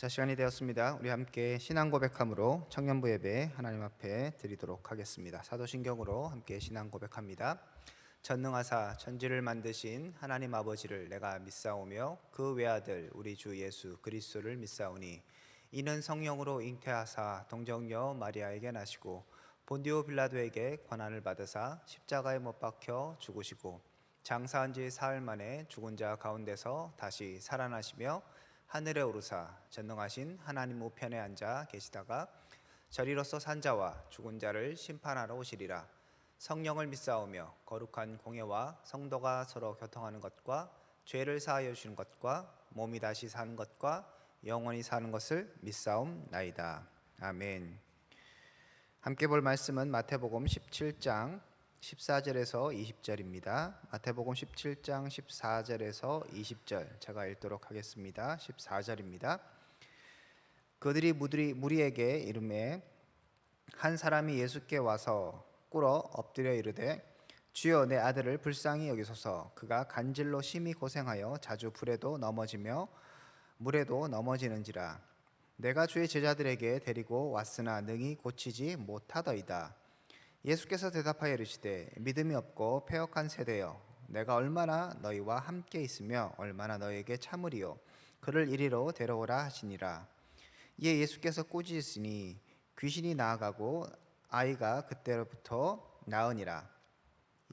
자, 시간이 되었습니다. 우리 함께 신앙 고백함으로 청년부 예배 하나님 앞에 드리도록 하겠습니다. 사도신경으로 함께 신앙 고백합니다. 전능하사 천지를 만드신 하나님 아버지를 내가 믿사오며 그 외아들 우리 주 예수 그리스도를 믿사오니 이는 성령으로 잉태하사 동정녀 마리아에게 나시고 본디오 빌라도에게 고난을 받으사 십자가에 못 박혀 죽으시고 장사한 지 사흘 만에 죽은 자 가운데서 다시 살아나시며 하늘에 오르사 전능하신 하나님 우편에 앉아 계시다가 저리로서 산 자와 죽은 자를 심판하러 오시리라. 성령을 믿사오며 거룩한 공예와 성도가 서로 교통하는 것과 죄를 사하여 주시는 것과 몸이 다시 사는 것과 영원히 사는 것을 믿사옵나이다. 아멘. 함께 볼 말씀은 마태복음 17장 14절에서 20절입니다. 마태복음 17장 14절에서 20절 제가 읽도록 하겠습니다. 14절입니다. 그들이 무리에게 이르매 한 사람이 예수께 와서 꿇어 엎드려 이르되 주여 내 아들을 불쌍히 여기소서. 그가 간질로 심히 고생하여 자주 불에도 넘어지며 물에도 넘어지는지라. 내가 주의 제자들에게 데리고 왔으나 능히 고치지 못하더이다. 예수께서 대답하여 이르시되 믿음이 없고 패역한 세대여, 내가 얼마나 너희와 함께 있으며 얼마나 너희에게 참으리요. 그를 이리로 데려오라 하시니라. 이에 예수께서 꾸짖으시니 귀신이 나아가고 아이가 그때로부터 나으니라.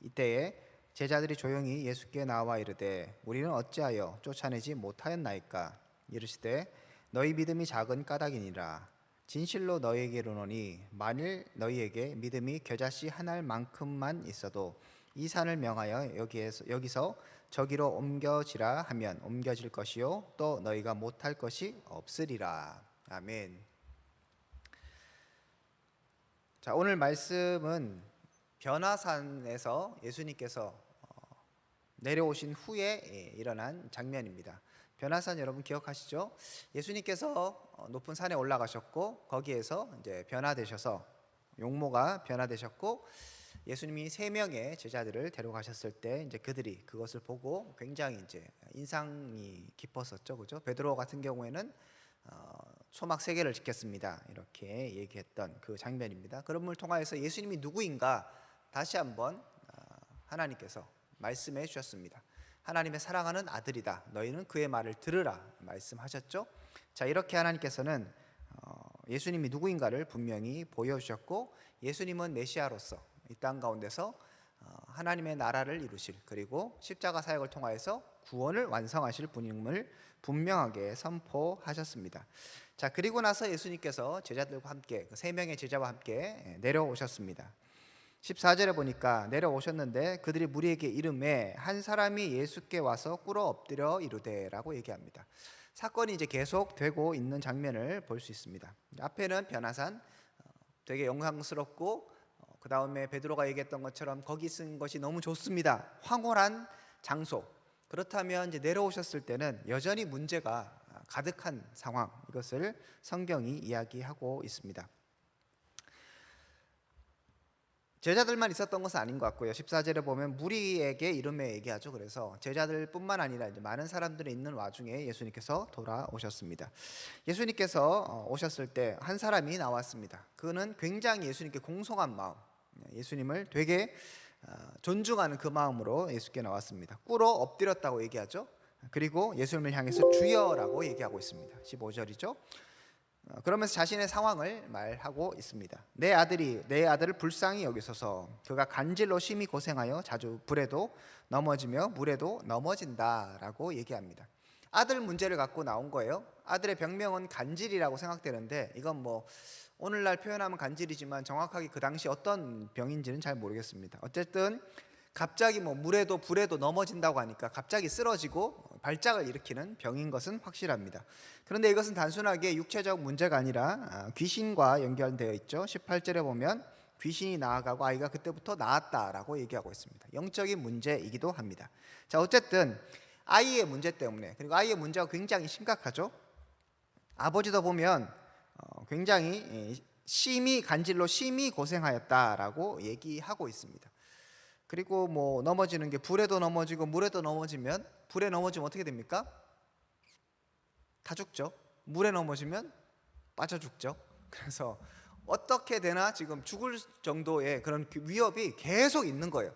이때에 제자들이 조용히 예수께 나와 이르되 우리는 어찌하여 쫓아내지 못하였나이까. 이르시되 너희 믿음이 작은 까닭이니라. 진실로 너희에게 이르노니 만일 너희에게 믿음이 겨자씨 한 알만큼만 있어도 이 산을 명하여 여기서 저기로 옮겨지라 하면 옮겨질 것이요 또 너희가 못할 것이 없으리라. 아멘. 자, 오늘 말씀은 변화산에서 예수님께서 내려오신 후에 일어난 장면입니다. 변화산 여러분 기억하시죠? 예수님께서 높은 산에 올라가셨고 거기에서 이제 변화되셔서 용모가 변화되셨고 예수님이 3명의 제자들을 데려가셨을 때 이제 그들이 그것을 보고 굉장히 이제 인상이 깊었었죠, 그죠? 베드로 같은 경우에는 초막 3개를 지켰습니다 이렇게 얘기했던 그 장면입니다. 그런 통하여서 예수님이 누구인가 다시 한번 하나님께서 말씀해 주셨습니다. 하나님의 사랑하는 아들이다. 너희는 그의 말을 들으라 말씀하셨죠. 자, 이렇게 하나님께서는 예수님이 누구인가를 분명히 보여주셨고 예수님은 메시아로서 이 땅 가운데서 하나님의 나라를 이루실 그리고 십자가 사역을 통하여서 구원을 완성하실 분임을 분명하게 선포하셨습니다. 자, 그리고 나서 예수님께서 제자들과 함께 그 3명의 제자와 함께 내려오셨습니다. 14절에 보니까 내려오셨는데 그들이 무리에게 이르매 한 사람이 예수께 와서 꿇어 엎드려 이르되라고 얘기합니다. 사건이 이제 계속되고 있는 장면을 볼 수 있습니다. 앞에는 변화산 되게 영광스럽고 그 다음에 베드로가 얘기했던 것처럼 거기 쓴 것이 너무 좋습니다. 황홀한 장소. 그렇다면 이제 내려오셨을 때는 여전히 문제가 가득한 상황, 이것을 성경이 이야기하고 있습니다. 제자들만 있었던 것은 아닌 것 같고요. 14절에 보면 무리에게 이름에 얘기하죠. 그래서 제자들뿐만 아니라 이제 많은 사람들이 있는 와중에 예수님께서 돌아오셨습니다. 예수님께서 오셨을 때 한 사람이 나왔습니다. 그는 굉장히 예수님께 공손한 마음, 예수님을 되게 존중하는 그 마음으로 예수께 나왔습니다. 꿇어 엎드렸다고 얘기하죠. 그리고 예수님을 향해서 주여라고 얘기하고 있습니다. 15절이죠. 그러면서 자신의 상황을 말하고 있습니다. 내 아들을 불쌍히 여기소서. 그가 간질로 심히 고생하여 자주 불에도 넘어지며 물에도 넘어진다라고 얘기합니다. 아들 문제를 갖고 나온 거예요. 아들의 병명은 간질이라고 생각되는데 이건 뭐 오늘날 표현하면 간질이지만 정확하게 그 당시 어떤 병인지는 잘 모르겠습니다. 어쨌든 갑자기 뭐 물에도 불에도 넘어진다고 하니까 갑자기 쓰러지고 발작을 일으키는 병인 것은 확실합니다. 그런데 이것은 단순하게 육체적 문제가 아니라 귀신과 연결되어 있죠. 18절에 보면 귀신이 나아가고 아이가 그때부터 나았다라고 얘기하고 있습니다. 영적인 문제이기도 합니다. 자, 어쨌든 아이의 문제 때문에, 그리고 아이의 문제가 굉장히 심각하죠. 아버지도 보면 굉장히 간질로 심히 고생하였다라고 얘기하고 있습니다. 그리고 뭐 넘어지는 게 불에도 넘어지고 물에도 넘어지면, 불에 넘어지면 어떻게 됩니까? 다 죽죠. 물에 넘어지면 빠져 죽죠. 그래서 어떻게 되나 지금 죽을 정도의 그런 위협이 계속 있는 거예요.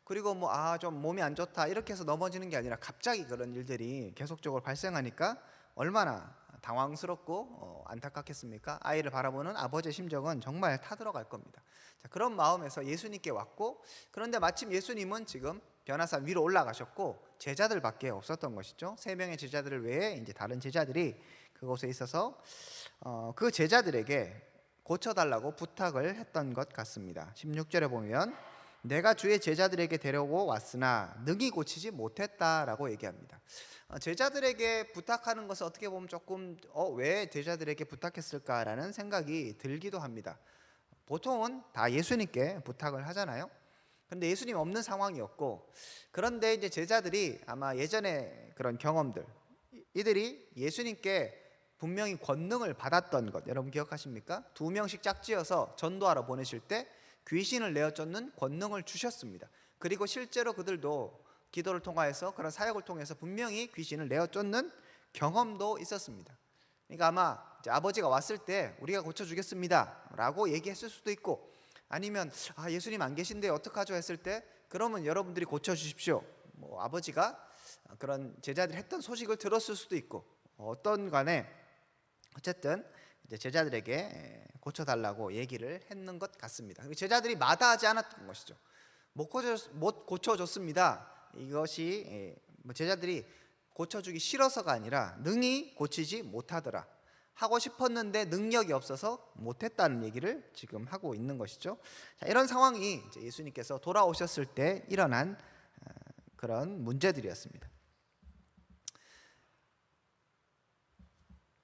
그리고 뭐 좀 몸이 안 좋다 이렇게 해서 넘어지는 게 아니라 갑자기 그런 일들이 계속적으로 발생하니까 얼마나 당황스럽고 안타깝겠습니까? 아이를 바라보는 아버지의 심정은 정말 타들어갈 겁니다. 자, 그런 마음에서 예수님께 왔고, 그런데 마침 예수님은 지금 변화산 위로 올라가셨고 제자들밖에 없었던 것이죠. 3명의 제자들을 외에 이제 다른 제자들이 그곳에 있어서 그 제자들에게 고쳐달라고 부탁을 했던 것 같습니다. 16절에 보면 내가 주의 제자들에게 데려오고 왔으나 능히 고치지 못했다라고 얘기합니다. 제자들에게 부탁하는 것은 어떻게 보면 조금 왜 제자들에게 부탁했을까라는 생각이 들기도 합니다. 보통은 다 예수님께 부탁을 하잖아요. 그런데 예수님 없는 상황이었고, 그런데 이제 제자들이 아마 예전에 그런 경험들, 이들이 예수님께 분명히 권능을 받았던 것 여러분 기억하십니까? 2명씩 짝지어서 전도하러 보내실 때 귀신을 내어 쫓는 권능을 주셨습니다. 그리고 실제로 그들도 기도를 통하여서 그런 사역을 통해서 분명히 귀신을 내어 쫓는 경험도 있었습니다. 그러니까 아마 이제 아버지가 왔을 때 우리가 고쳐주겠습니다 라고 얘기했을 수도 있고, 아니면 예수님 안 계신데 어떡하죠 했을 때 그러면 여러분들이 고쳐주십시오, 뭐 아버지가 그런 제자들이 했던 소식을 들었을 수도 있고, 어떤 간에 어쨌든 이제 제자들에게 고쳐달라고 얘기를 했는 것 같습니다. 제자들이 마다하지 않았던 것이죠. 못 고쳐줬습니다. 이것이 제자들이 고쳐주기 싫어서가 아니라 능히 고치지 못하더라, 하고 싶었는데 능력이 없어서 못했다는 얘기를 지금 하고 있는 것이죠. 자, 이런 상황이 이제 예수님께서 돌아오셨을 때 일어난 그런 문제들이었습니다.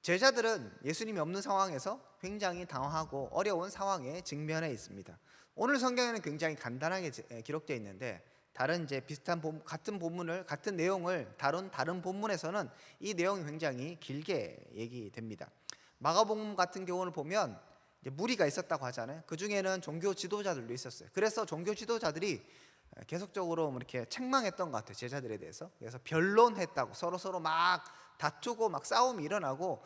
제자들은 예수님이 없는 상황에서 굉장히 당황하고 어려운 상황에 직면해 있습니다. 오늘 성경에는 굉장히 간단하게 기록되어 있는데, 다른 이제 비슷한 같은 본문을 같은 내용을 다룬 다른 본문에서는 이 내용이 굉장히 길게 얘기됩니다. 마가복음 같은 경우를 보면 이제 무리가 있었다고 하잖아요. 그 중에는 종교 지도자들도 있었어요. 그래서 종교 지도자들이 계속적으로 이렇게 책망했던 것 같아요, 제자들에 대해서. 그래서 변론했다고, 서로 막 다투고 막 싸움이 일어나고,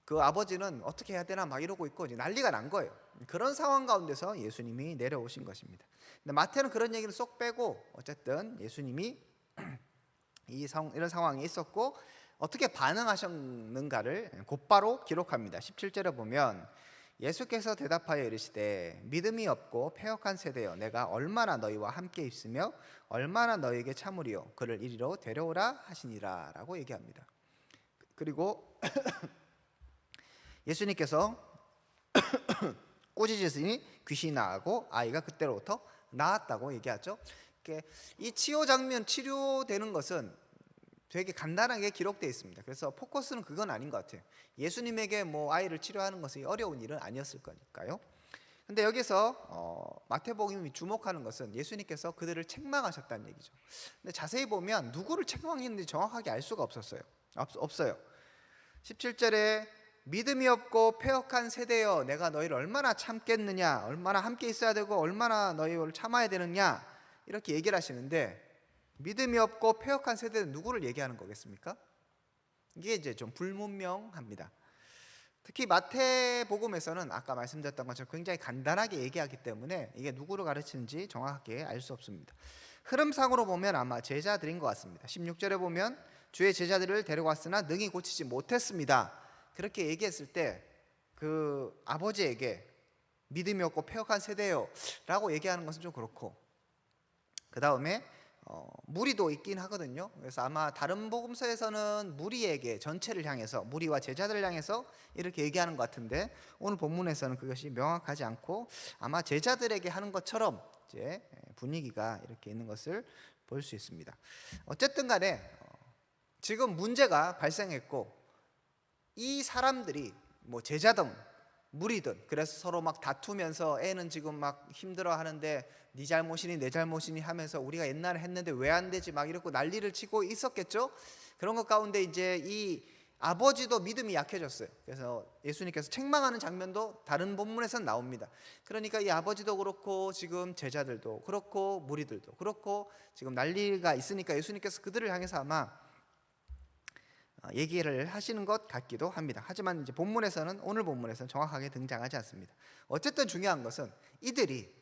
그 아버지는 어떻게 해야 되나 막 이러고 있고 이제 난리가 난 거예요. 그런 상황 가운데서 예수님이 내려오신 것입니다. 근데 마태는 그런 얘기를 쏙 빼고 어쨌든 예수님이 이런 상황이 있었고 어떻게 반응하셨는가를 곧바로 기록합니다. 17절에 보면 예수께서 대답하여 이르시되 믿음이 없고 패역한 세대여, 내가 얼마나 너희와 함께 있으며 얼마나 너희에게 참으리요, 그를 이리로 데려오라 하시니라 라고 얘기합니다. 그리고 예수님께서 꾸짖으시니 귀신이 나가고 아이가 그때로부터 나았다고 얘기하죠. 이 치료 장면, 치료되는 것은 되게 간단하게 기록되어 있습니다. 그래서 포커스는 그건 아닌 것 같아요. 예수님에게 뭐 아이를 치료하는 것이 어려운 일은 아니었을 거니까요. 근데 여기서 마태복음이 주목하는 것은 예수님께서 그들을 책망하셨다는 얘기죠. 근데 자세히 보면 누구를 책망했는지 정확하게 알 수가 없어요. 17절에 믿음이 없고 패역한 세대여, 내가 너희를 얼마나 참겠느냐, 얼마나 함께 있어야 되고 얼마나 너희를 참아야 되느냐, 이렇게 얘기를 하시는데, 믿음이 없고 패역한 세대는 누구를 얘기하는 거겠습니까? 이게 이제 좀 불분명합니다. 특히 마태복음에서는 아까 말씀드렸던 것처럼 굉장히 간단하게 얘기하기 때문에 이게 누구를 가르치는지 정확하게 알 수 없습니다. 흐름상으로 보면 아마 제자들인 것 같습니다. 16절에 보면 주의 제자들을 데려왔으나 능히 고치지 못했습니다, 그렇게 얘기했을 때 그 아버지에게 믿음이 없고 패역한 세대요 라고 얘기하는 것은 좀 그렇고, 그 다음에 무리도 있긴 하거든요. 그래서 아마 다른 복음서에서는 무리에게, 전체를 향해서, 무리와 제자들을 향해서 이렇게 얘기하는 것 같은데, 오늘 본문에서는 그것이 명확하지 않고 아마 제자들에게 하는 것처럼 이제 분위기가 이렇게 있는 것을 볼 수 있습니다. 어쨌든 간에 지금 문제가 발생했고, 이 사람들이 뭐 제자든 무리든 그래서 서로 막 다투면서 애는 지금 막 힘들어 하는데 네 잘못이니 내 잘못이니 하면서 우리가 옛날에 했는데 왜 안 되지 막 이러고 난리를 치고 있었겠죠. 그런 것 가운데 이제 이 아버지도 믿음이 약해졌어요. 그래서 예수님께서 책망하는 장면도 다른 본문에서는 나옵니다. 그러니까 이 아버지도 그렇고 지금 제자들도 그렇고 무리들도 그렇고 지금 난리가 있으니까 예수님께서 그들을 향해서 아마 얘기를 하시는 것 같기도 합니다. 하지만 이제 오늘 본문에서는 정확하게 등장하지 않습니다. 어쨌든 중요한 것은 이들이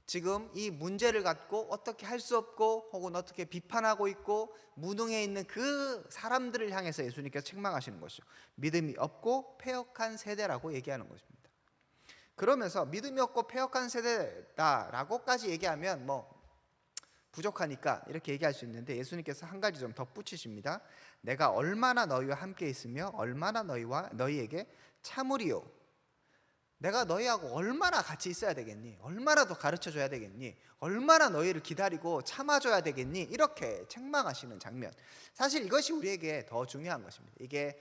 지금 이 문제를 갖고 어떻게 할 수 없고 혹은 어떻게 비판하고 있고 무능해 있는 그 사람들을 향해서 예수님께서 책망하시는 것이죠. 믿음이 없고 패역한 세대라고 얘기하는 것입니다. 그러면서 믿음이 없고 패역한 세대다라고까지 얘기하면 부족하니까 이렇게 얘기할 수 있는데, 예수님께서 한 가지 좀 덧붙이십니다. 내가 얼마나 너희와 함께 있으며 얼마나 너희에게 참으리요. 내가 너희하고 얼마나 같이 있어야 되겠니? 얼마나 더 가르쳐줘야 되겠니? 얼마나 너희를 기다리고 참아줘야 되겠니? 이렇게 책망하시는 장면, 사실 이것이 우리에게 더 중요한 것입니다. 이게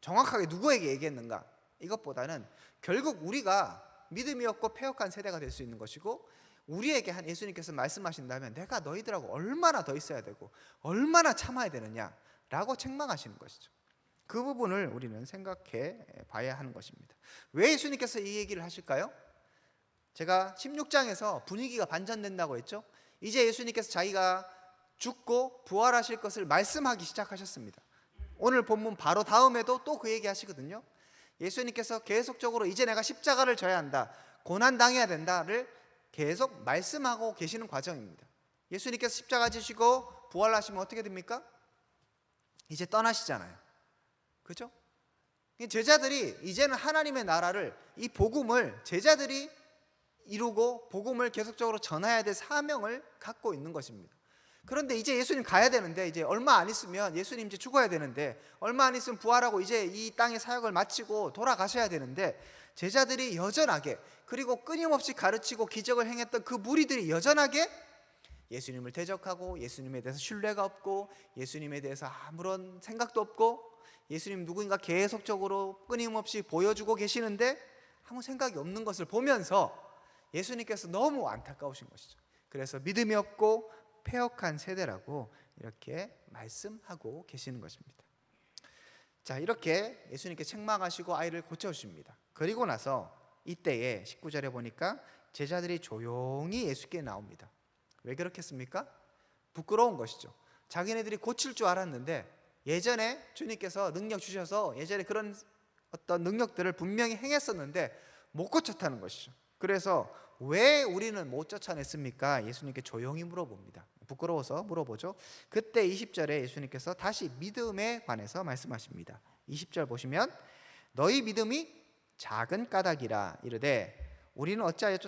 정확하게 누구에게 얘기했는가? 이것보다는 결국 우리가 믿음이 없고 패역한 세대가 될 수 있는 것이고, 우리에게 예수님께서 말씀하신다면 내가 너희들하고 얼마나 더 있어야 되고 얼마나 참아야 되느냐라고 책망하시는 것이죠. 그 부분을 우리는 생각해 봐야 하는 것입니다. 왜 예수님께서 이 얘기를 하실까요? 제가 16장에서 분위기가 반전된다고 했죠. 이제 예수님께서 자기가 죽고 부활하실 것을 말씀하기 시작하셨습니다. 오늘 본문 바로 다음에도 또 그 얘기 하시거든요. 예수님께서 계속적으로 이제 내가 십자가를 져야 한다, 고난당해야 된다를 계속 말씀하고 계시는 과정입니다. 예수님께서 십자가 지시고 부활하시면 어떻게 됩니까? 이제 떠나시잖아요. 그렇죠? 제자들이 이제는 하나님의 나라를, 이 복음을 제자들이 이루고 복음을 계속적으로 전해야 될 사명을 갖고 있는 것입니다. 그런데 이제 예수님 가야 되는데, 이제 얼마 안 있으면 예수님 이제 죽어야 되는데, 얼마 안 있으면 부활하고 이제 이 땅의 사역을 마치고 돌아가셔야 되는데, 제자들이 여전하게, 그리고 끊임없이 가르치고 기적을 행했던 그 무리들이 여전하게 예수님을 대적하고 예수님에 대해서 신뢰가 없고 예수님에 대해서 아무런 생각도 없고 예수님 누구인가 계속적으로 끊임없이 보여주고 계시는데 아무 생각이 없는 것을 보면서 예수님께서 너무 안타까우신 것이죠. 그래서 믿음이 없고 패역한 세대라고 이렇게 말씀하고 계시는 것입니다. 자, 이렇게 예수님께 책망하시고 아이를 고쳐주십니다. 그리고 나서 이때에 19절에 보니까 제자들이 조용히 예수께 나옵니다. 왜 그렇겠습니까? 부끄러운 것이죠. 자기네들이 고칠 줄 알았는데, 예전에 주님께서 능력 주셔서 예전에 그런 어떤 능력들을 분명히 행했었는데 못 고쳤다는 것이죠. 그래서 왜 우리는 못 쫓아냈습니까? 예수님께 조용히 물어봅니다. 부끄러워서 물어보죠. 그때 20절에 예수님께서 다시 믿음에 관해서 말씀하십니다. 20절 보시면 너희 믿음이 작은 까닭이라 이르되 우리는 어찌하여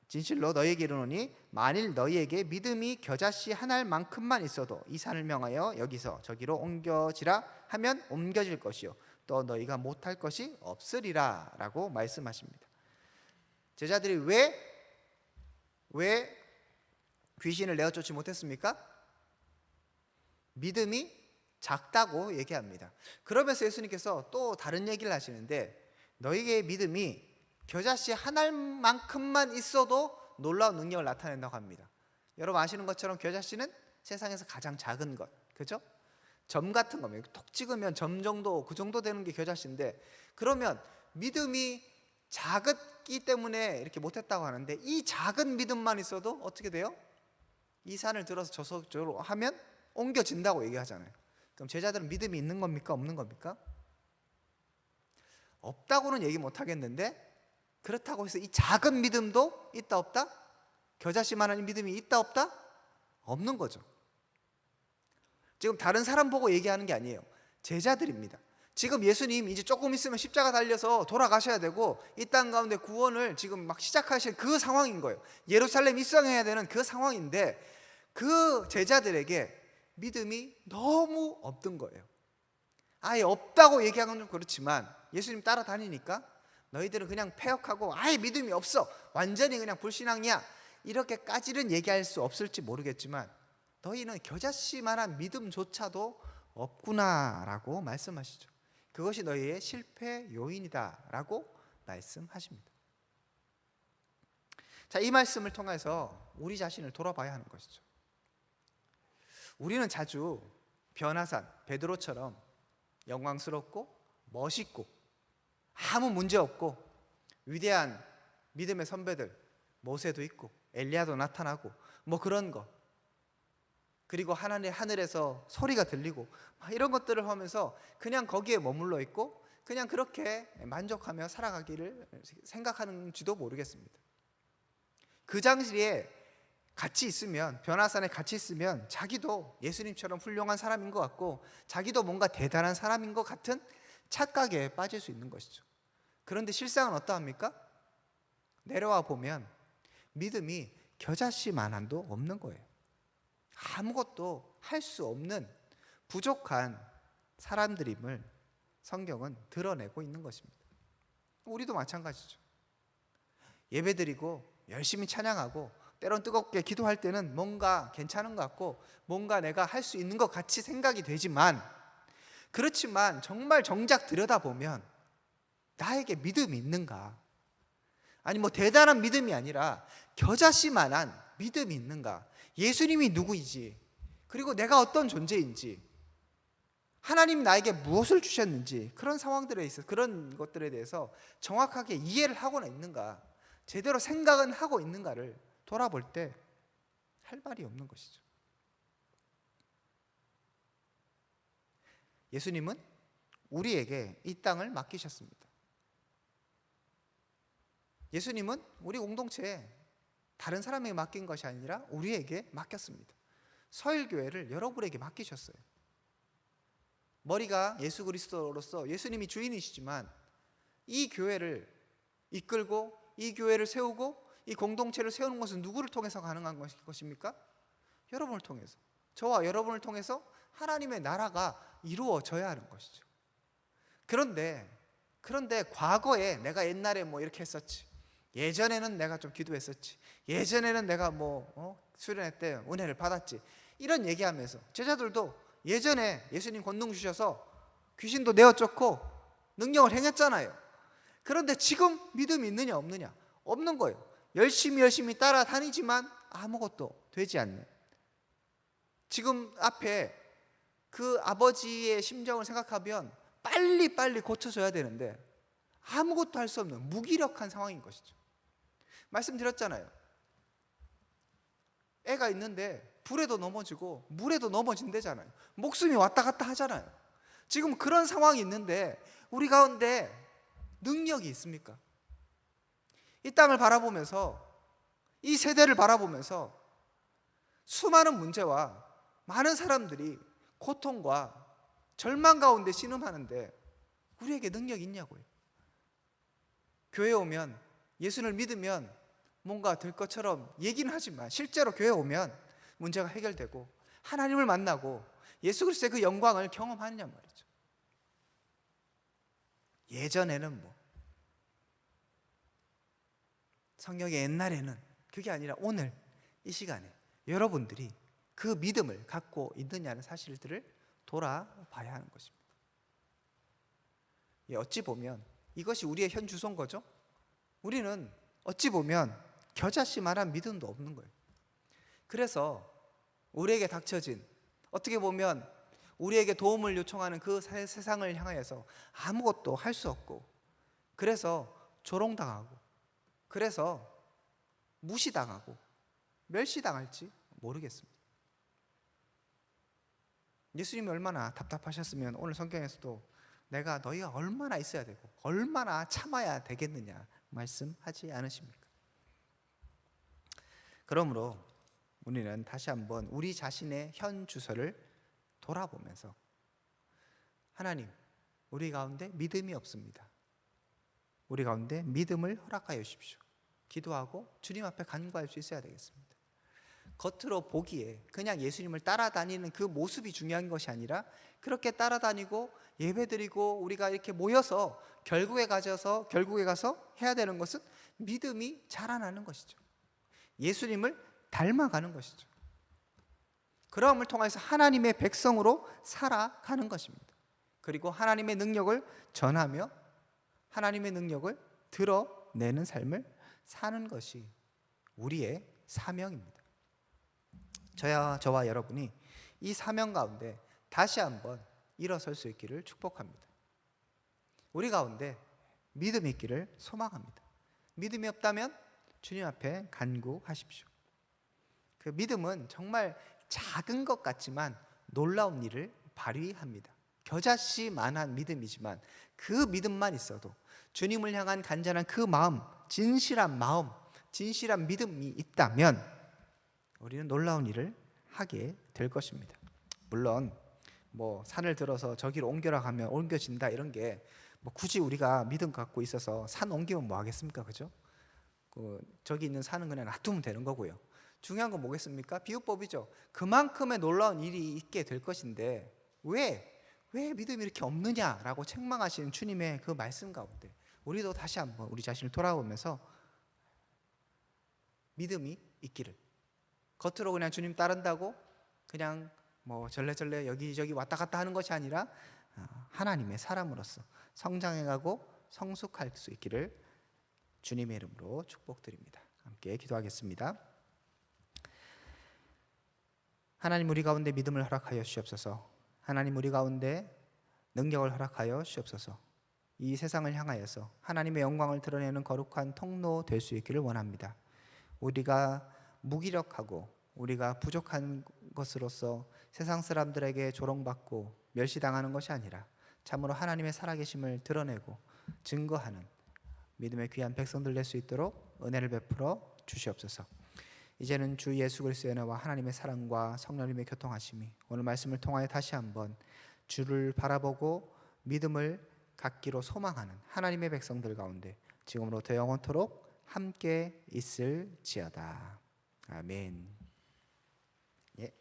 진실로 너희에게 이르노니 만일 너희에게 믿음이 겨자씨 한 알만큼만 있어도 이 산을 명하여 여기서 저기로 옮겨지라 하면 옮겨질 것이요 또 너희가 못할 것이 없으리라 라고 말씀하십니다. 제자들이 왜 귀신을 내어쫓지 못했습니까? 믿음이 작다고 얘기합니다. 그러면서 예수님께서 또 다른 얘기를 하시는데, 너희의 믿음이 겨자씨 한 알만큼만 있어도 놀라운 능력을 나타낸다고 합니다. 여러분 아시는 것처럼 겨자씨는 세상에서 가장 작은 것, 그죠? 점 같은 겁니다. 톡 찍으면 점 정도, 그 정도 되는 게 겨자씨인데, 그러면 믿음이 작기 때문에 이렇게 못했다고 하는데, 이 작은 믿음만 있어도 어떻게 돼요? 이 산을 들어서 저쪽으로 하면 옮겨진다고 얘기하잖아요. 그럼 제자들은 믿음이 있는 겁니까? 없는 겁니까? 없다고는 얘기 못 하겠는데, 그렇다고 해서 이 작은 믿음도 있다 없다? 겨자씨만한 믿음이 있다 없다? 없는 거죠. 지금 다른 사람 보고 얘기하는 게 아니에요. 제자들입니다. 지금 예수님 이제 조금 있으면 십자가 달려서 돌아가셔야 되고 이 땅 가운데 구원을 지금 막 시작하실 그 상황인 거예요. 예루살렘 입성해야 되는 그 상황인데, 그 제자들에게 믿음이 너무 없던 거예요. 아예 없다고 얘기하는 건 좀 그렇지만, 예수님 따라다니니까 너희들은 그냥 패역하고 아예 믿음이 없어, 완전히 그냥 불신앙이야, 이렇게까지는 얘기할 수 없을지 모르겠지만 너희는 겨자씨만한 믿음조차도 없구나라고 말씀하시죠. 그것이 너희의 실패 요인이다라고 말씀하십니다. 자, 이 말씀을 통해서 우리 자신을 돌아봐야 하는 것이죠. 우리는 자주 변화산 베드로처럼 영광스럽고 멋있고 아무 문제 없고 위대한 믿음의 선배들, 모세도 있고 엘리야도 나타나고 뭐 그런 거, 그리고 하늘에서 소리가 들리고 막 이런 것들을 하면서 그냥 거기에 머물러 있고 그냥 그렇게 만족하며 살아가기를 생각하는지도 모르겠습니다. 그 장시에 같이 있으면, 변화산에 같이 있으면 자기도 예수님처럼 훌륭한 사람인 것 같고 자기도 뭔가 대단한 사람인 것 같은 착각에 빠질 수 있는 것이죠. 그런데 실상은 어떠합니까? 내려와 보면 믿음이 겨자씨만한도 없는 거예요. 아무것도 할 수 없는 부족한 사람들임을 성경은 드러내고 있는 것입니다. 우리도 마찬가지죠. 예배드리고 열심히 찬양하고 때론 뜨겁게 기도할 때는 뭔가 괜찮은 것 같고 뭔가 내가 할 수 있는 것 같이 생각이 되지만, 그렇지만 정말 정작 들여다보면 나에게 믿음이 있는가? 아니 대단한 믿음이 아니라 겨자씨만한 믿음이 있는가? 예수님이 누구이지, 그리고 내가 어떤 존재인지, 하나님이 나에게 무엇을 주셨는지, 그런 상황들에 있어 그런 것들에 대해서 정확하게 이해를 하고는 있는가, 제대로 생각은 하고 있는가를 돌아볼 때 할 말이 없는 것이죠. 예수님은 우리에게 이 땅을 맡기셨습니다. 예수님은 우리 공동체에 다른 사람에게 맡긴 것이 아니라 우리에게 맡겼습니다. 서일교회를 여러분에게 맡기셨어요. 머리가 예수 그리스도로서 예수님이 주인이시지만 이 교회를 이끌고 이 교회를 세우고 이 공동체를 세우는 것은 누구를 통해서 가능한 것입니까? 여러분을 통해서, 저와 여러분을 통해서 하나님의 나라가 이루어져야 하는 것이죠. 그런데 과거에 내가 옛날에 이렇게 했었지, 예전에는 내가 좀 기도했었지, 예전에는 내가 수련회 때 은혜를 받았지, 이런 얘기하면서 제자들도 예전에 예수님 권능 주셔서 귀신도 내어 쫓고 능력을 행했잖아요. 그런데 지금 믿음이 있느냐 없느냐? 없는 거예요. 열심히 따라다니지만 아무것도 되지 않는, 지금 앞에 그 아버지의 심정을 생각하면 빨리 고쳐져야 되는데 아무것도 할 수 없는 무기력한 상황인 것이죠. 말씀드렸잖아요. 애가 있는데 불에도 넘어지고 물에도 넘어진대잖아요. 목숨이 왔다 갔다 하잖아요. 지금 그런 상황이 있는데 우리 가운데 능력이 있습니까? 이 땅을 바라보면서, 이 세대를 바라보면서 수많은 문제와 많은 사람들이 고통과 절망 가운데 신음하는데 우리에게 능력이 있냐고요. 교회에 오면, 예수를 믿으면 뭔가 될 것처럼 얘기는 하지만 실제로 교회에 오면 문제가 해결되고 하나님을 만나고 예수 그리스도의 그 영광을 경험하느냐 말이죠. 예전에는 성경의 옛날에는 그게 아니라 오늘 이 시간에 여러분들이 그 믿음을 갖고 있느냐는 사실들을 돌아봐야 하는 것입니다. 어찌 보면 이것이 우리의 현 주소인 거죠. 우리는 어찌 보면 겨자씨만한 믿음도 없는 거예요. 그래서 우리에게 닥쳐진, 어떻게 보면 우리에게 도움을 요청하는 그 세상을 향해서 아무것도 할 수 없고, 그래서 조롱당하고, 그래서 무시당하고 멸시당할지 모르겠습니다. 예수님이 얼마나 답답하셨으면 오늘 성경에서도 내가 너희가 얼마나 있어야 되고 얼마나 참아야 되겠느냐 말씀하지 않으십니까? 그러므로 우리는 다시 한번 우리 자신의 현 주소를 돌아보면서, 하나님, 우리 가운데 믿음이 없습니다. 우리 가운데 믿음을 허락하여 주십시오. 기도하고 주님 앞에 간구할 수 있어야 되겠습니다. 겉으로 보기에 그냥 예수님을 따라다니는 그 모습이 중요한 것이 아니라, 그렇게 따라다니고 예배드리고 우리가 이렇게 모여서 결국에 가서 해야 되는 것은 믿음이 자라나는 것이죠. 예수님을 닮아가는 것이죠. 그러함을 통해서 하나님의 백성으로 살아가는 것입니다. 그리고 하나님의 능력을 전하며 하나님의 능력을 드러내는 삶을 사는 것이 우리의 사명입니다. 저와 여러분이 이 사명 가운데 다시 한번 일어설 수 있기를 축복합니다. 우리 가운데 믿음이 있기를 소망합니다. 믿음이 없다면 주님 앞에 간구하십시오. 그 믿음은 정말 작은 것 같지만 놀라운 일을 발휘합니다. 겨자씨만한 믿음이지만 그 믿음만 있어도, 주님을 향한 간절한 그 마음, 진실한 믿음이 있다면 우리는 놀라운 일을 하게 될 것입니다. 물론 뭐 산을 들어서 저기로 옮겨라 하면 옮겨진다 이런 게 뭐 굳이 우리가 믿음 갖고 있어서 산 옮기면 뭐 하겠습니까? 그죠? 저기 있는 산은 그냥 놔두면 되는 거고요. 중요한 건 뭐겠습니까? 비유법이죠. 그만큼의 놀라운 일이 있게 될 것인데 왜 믿음이 이렇게 없느냐라고 책망하시는 주님의 그 말씀 가운데 우리도 다시 한번 우리 자신을 돌아보면서 믿음이 있기를, 겉으로 그냥 주님 따른다고 그냥 뭐 절레절레 여기저기 왔다 갔다 하는 것이 아니라 하나님의 사람으로서 성장해가고 성숙할 수 있기를 주님의 이름으로 축복드립니다. 함께 기도하겠습니다. 하나님, 우리 가운데 믿음을 허락하여 주옵소서. 하나님, 우리 가운데 능력을 허락하여 주옵소서. 이 세상을 향하여서 하나님의 영광을 드러내는 거룩한 통로 될 수 있기를 원합니다. 우리가 무기력하고 우리가 부족한 것으로서 세상 사람들에게 조롱받고 멸시당하는 것이 아니라 참으로 하나님의 살아계심을 드러내고 증거하는 믿음의 귀한 백성들 될 수 있도록 은혜를 베풀어 주시옵소서. 이제는 주 예수 그리스도의 은혜와 하나님의 사랑과 성령님의 교통하심이 오늘 말씀을 통하여 다시 한번 주를 바라보고 믿음을 갖기로 소망하는 하나님의 백성들 가운데 지금으로부터 영원토록 함께 있을지어다. 아멘.